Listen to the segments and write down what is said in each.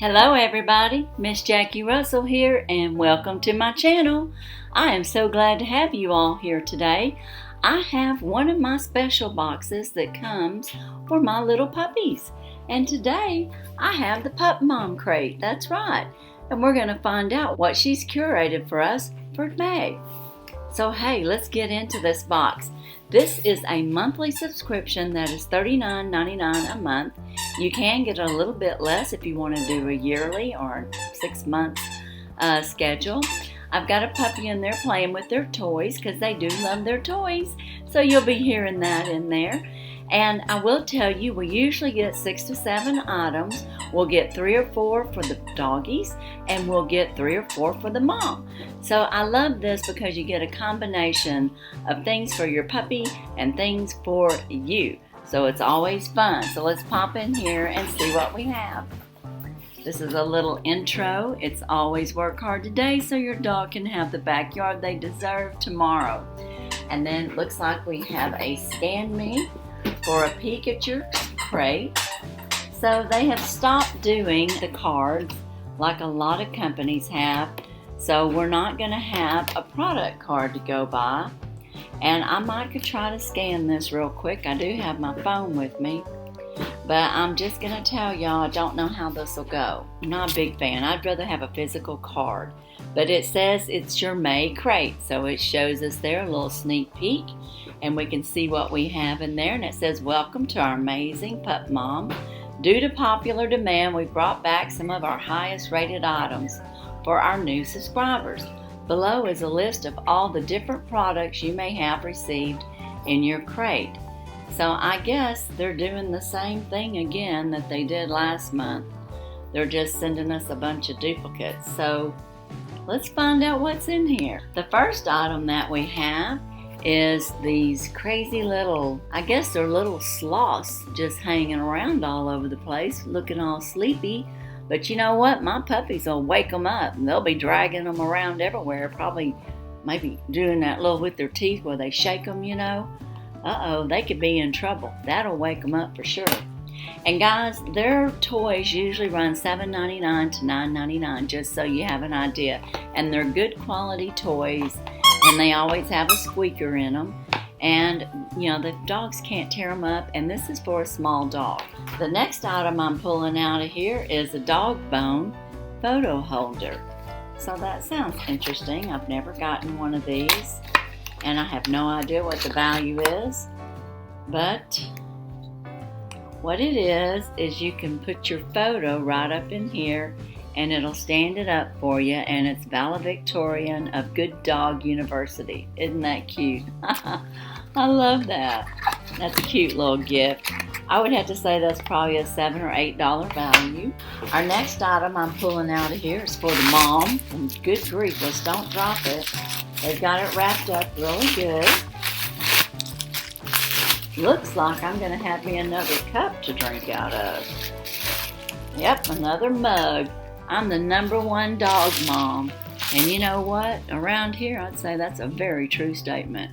Hello everybody, Miss Jackie Russell here and welcome to my channel. I am so glad to have you all here today. I have one of my special boxes that comes for my little puppies. And today I have the Pup Mom Crate, that's right. And we're going to find out what she's curated for us for May. So hey, let's get into this box. This is a monthly subscription that is $39.99 a month. You can get a little bit less if you want to do a yearly or 6 months schedule. I've got a puppy in there playing with their toys because they do love their toys. So you'll be hearing that in there. And I will tell you, we usually get 6 to 7 items. We'll get 3 or 4 for the doggies, and we'll get 3 or 4 for the mom. So I love this because you get a combination of things for your puppy and things for you. So it's always fun. So let's pop in here and see what we have. This is a little intro. It's always work hard today so your dog can have the backyard they deserve tomorrow. And then it looks like we have a Scan Me for a peek at your crate. So they have stopped doing the cards like a lot of companies have. So we're not going to have a product card to go by. And I might could try to scan this real quick. I do have my phone with me. But I'm just going to tell y'all I don't know how this will go. I'm not a big fan. I'd rather have a physical card. But it says it's your May crate. So it shows us there a little sneak peek. And we can see what we have in there. And it says, welcome to our amazing Pup Mom. Due to popular demand, we brought back some of our highest rated items for our new subscribers. Below is a list of all the different products you may have received in your crate. So I guess they're doing the same thing again that they did last month. They're just sending us a bunch of duplicates. So let's find out what's in here. The first item that we have is these crazy little, I guess they're little sloths just hanging around all over the place, looking all sleepy. But you know what? My puppies will wake them up and they'll be dragging them around everywhere. Probably maybe doing that little with their teeth where they shake them, you know. Uh-oh, they could be in trouble. That'll wake them up for sure. And guys, their toys usually run $7.99 to $9.99, just so you have an idea. And they're good quality toys, and they always have a squeaker in them. And, you know, the dogs can't tear them up, and this is for a small dog. The next item I'm pulling out of here is a dog bone photo holder. So that sounds interesting. I've never gotten one of these, and I have no idea what the value is. But what it is you can put your photo right up in here, and it'll stand it up for you, and it's valedictorian of Good Dog University. Isn't that cute? I love that. That's a cute little gift. I would have to say that's probably a $7 or $8 value. Our next item I'm pulling out of here is for the mom. And good grief, just don't drop it. They've got it wrapped up really good. Looks like I'm going to have me another cup to drink out of. Yep, another mug. I'm the #1 dog mom. And you know what? Around here, I'd say that's a very true statement.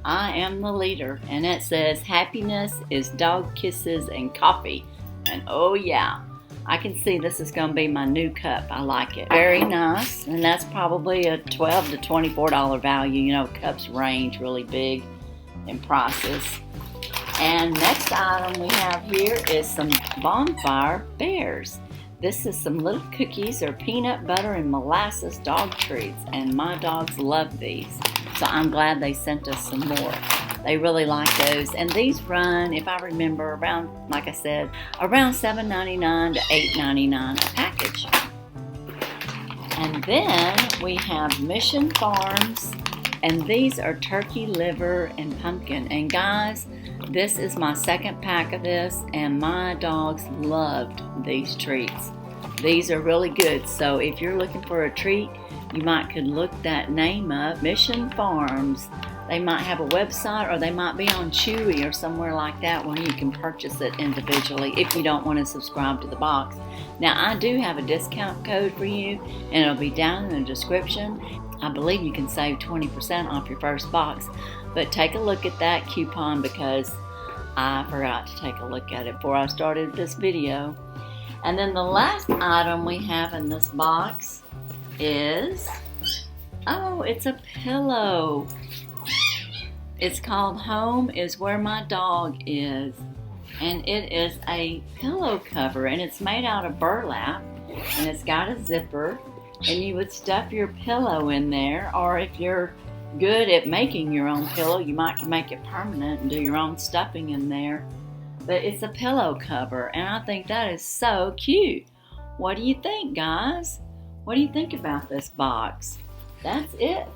I am the leader. And it says, happiness is dog kisses and coffee. And oh yeah, I can see this is going to be my new cup. I like it. Very nice. And that's probably a $12 to $24 value. You know, cups range really big in prices. And next item we have here is some bonfire bears. This is some little cookies or peanut butter and molasses dog treats, and my dogs love these. So I'm glad they sent us some more. They really like those. And these run, if I remember, around, like I said, around $7.99 to $8.99 a package. And then we have Mission Farms, and these are turkey liver and pumpkin. And guys, this is my second pack of this, and my dogs loved these treats. These are really good. So if you're looking for a treat, you might could look that name up, Mission Farms. They might have a website, or they might be on Chewy or somewhere like that where you can purchase it individually if you don't want to subscribe to the box. Now I do have a discount code for you, and it'll be down in the description. I believe you can save 20% off your first box, but take a look at that coupon because I forgot to take a look at it before I started this video. And then the last item we have in this box is, oh, it's a pillow. It's called Home is Where My Dog Is. And it is a pillow cover, and it's made out of burlap, and it's got a zipper, and you would stuff your pillow in there, or if you're good at making your own pillow, you might make it permanent and do your own stuffing in there. But it's a pillow cover, and I think that is so cute. What do you think, guys? What do you think about this box? That's it.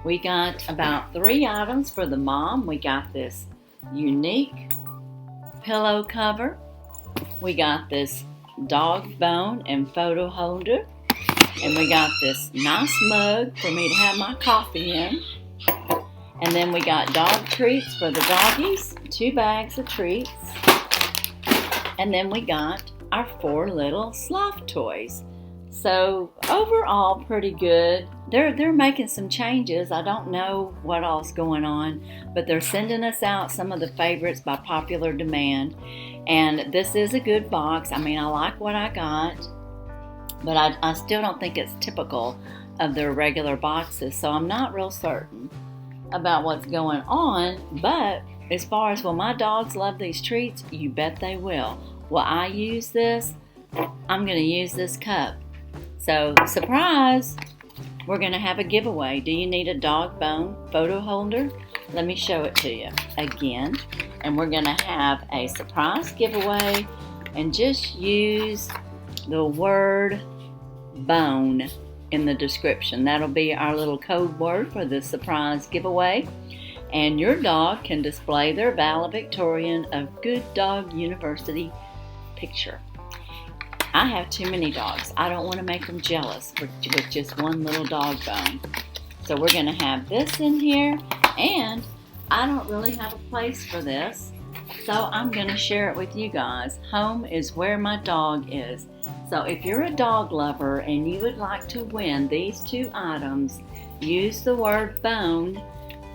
We got about 3 items for the mom. We got this unique pillow cover. We got this dog bone and photo holder. And we got this nice mug for me to have my coffee in. And then we got dog treats for the doggies, 2 bags of treats. And then we got our 4 little sloth toys. So overall, pretty good. They're making some changes. I don't know what all's going on, but they're sending us out some of the favorites by popular demand. And this is a good box. I mean, I like what I got, but I still don't think it's typical of their regular boxes. So I'm not real certain about what's going on. But as far as will my dogs love these treats, you bet they will. Will I use this? I'm going to use this cup. So, surprise! We're going to have a giveaway. Do you need a dog bone photo holder? Let me show it to you again. And we're going to have a surprise giveaway. And just use the word bone in the description. That'll be our little code word for the surprise giveaway. And your dog can display their valedictorian of Good Dog University picture. I have too many dogs. I don't want to make them jealous with just one little dog bone. So we're going to have this in here, and I don't really have a place for this, so I'm going to share it with you guys. Home is where my dog is. So if you're a dog lover and you would like to win these 2 items, use the word bone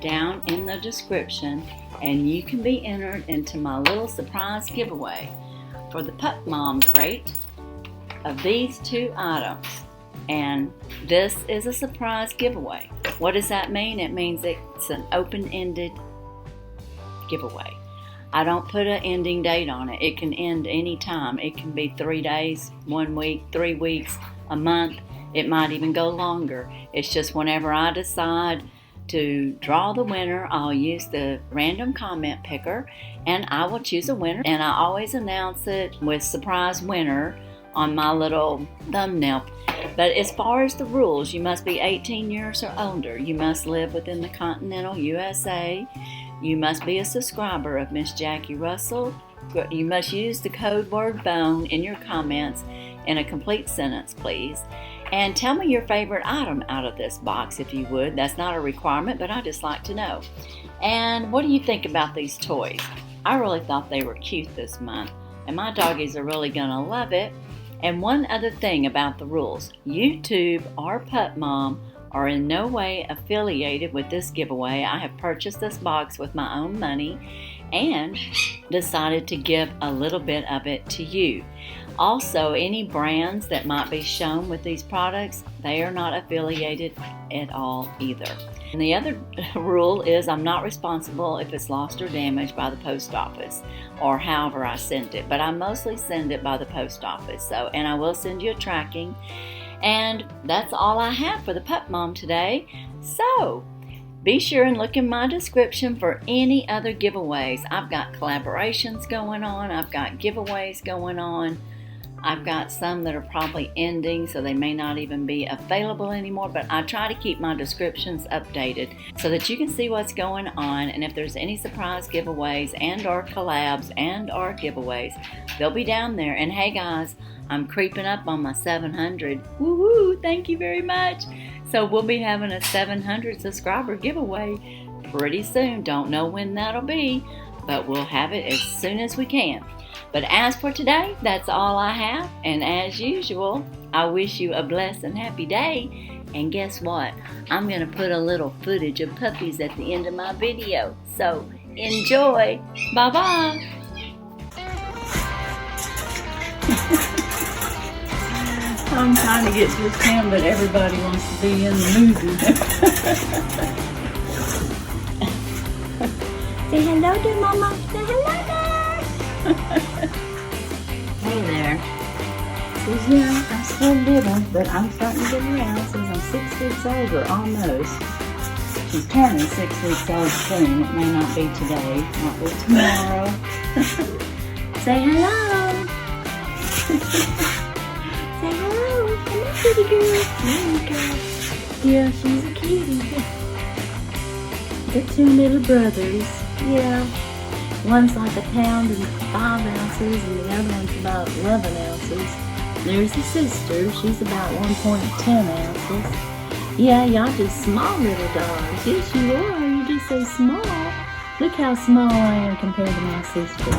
down in the description, and you can be entered into my little surprise giveaway for the Pup Mom Crate of these 2 items. And this is a surprise giveaway. What does that mean? It means it's an open-ended giveaway. I don't put an ending date on it. It can end any time. It can be 3 days, 1 week, 3 weeks, a month. It might even go longer. It's just whenever I decide to draw the winner, I'll use the random comment picker and I will choose a winner, and I always announce it with surprise winner on my little thumbnail. But as far as the rules, you must be 18 years or older. You must live within the continental USA. You must be a subscriber of Miss Jackie Russell. You must use the code word bone in your comments in a complete sentence, please. And tell me your favorite item out of this box if you would. That's not a requirement, but I just like to know. And what do you think about these toys? I really thought they were cute this month, and my doggies are really gonna love it. And one other thing about the rules, YouTube or Pup Mom are in no way affiliated with this giveaway. I have purchased this box with my own money and decided to give a little bit of it to you. Also, any brands that might be shown with these products, they are not affiliated at all either. And the other rule is I'm not responsible if it's lost or damaged by the post office or however I send it, but I mostly send it by the post office. And I will send you a tracking. And that's all I have for the Pup Mom today. So be sure and look in my description for any other giveaways. I've got collaborations going on. I've got giveaways going on. I've got some that are probably ending, so they may not even be available anymore, but I try to keep my descriptions updated so that you can see what's going on, and if there's any surprise giveaways and or collabs and or giveaways, they'll be down there. And hey guys, I'm creeping up on my 700. Woo-hoo, thank you very much. So we'll be having a 700 subscriber giveaway pretty soon. Don't know when that'll be, but we'll have it as soon as we can. But as for today, that's all I have. And as usual, I wish you a blessed and happy day. And guess what? I'm going to put a little footage of puppies at the end of my video. So enjoy. Bye-bye. I'm trying to get just him, but everybody wants to be in the movie. Say hello to Mama. Say hello there. Hey there. Says, yeah, I'm still little, but I'm starting to get around. Says I'm 6 weeks old, or almost. She's turning 6 weeks old soon. It may not be today, might be tomorrow. Say hello. Say hello. Hello, kitty girl. There you go. Yeah, she's a cutie. The 2 little brothers. Yeah. One's like 1 pound and 5 ounces, and the other one's about 11 ounces. There's the sister. She's about 1.10 ounces. Yeah, y'all just small little dogs. Yes, you are. You're just so small. Look how small I am compared to my sister.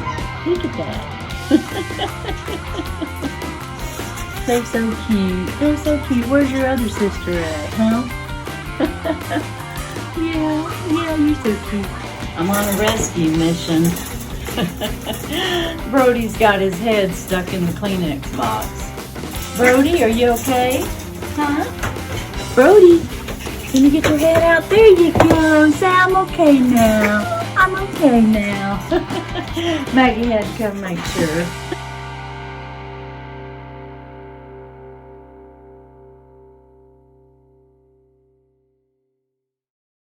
Look at that. They're so cute. They're so cute. Where's your other sister at, huh? Yeah, you're so cute. I'm on a rescue mission. Brody's got his head stuck in the Kleenex box. Brody, are you okay? Huh? Brody, can you get your head out? There you go. Say, I'm okay now. I'm okay now. Maggie had to come make sure.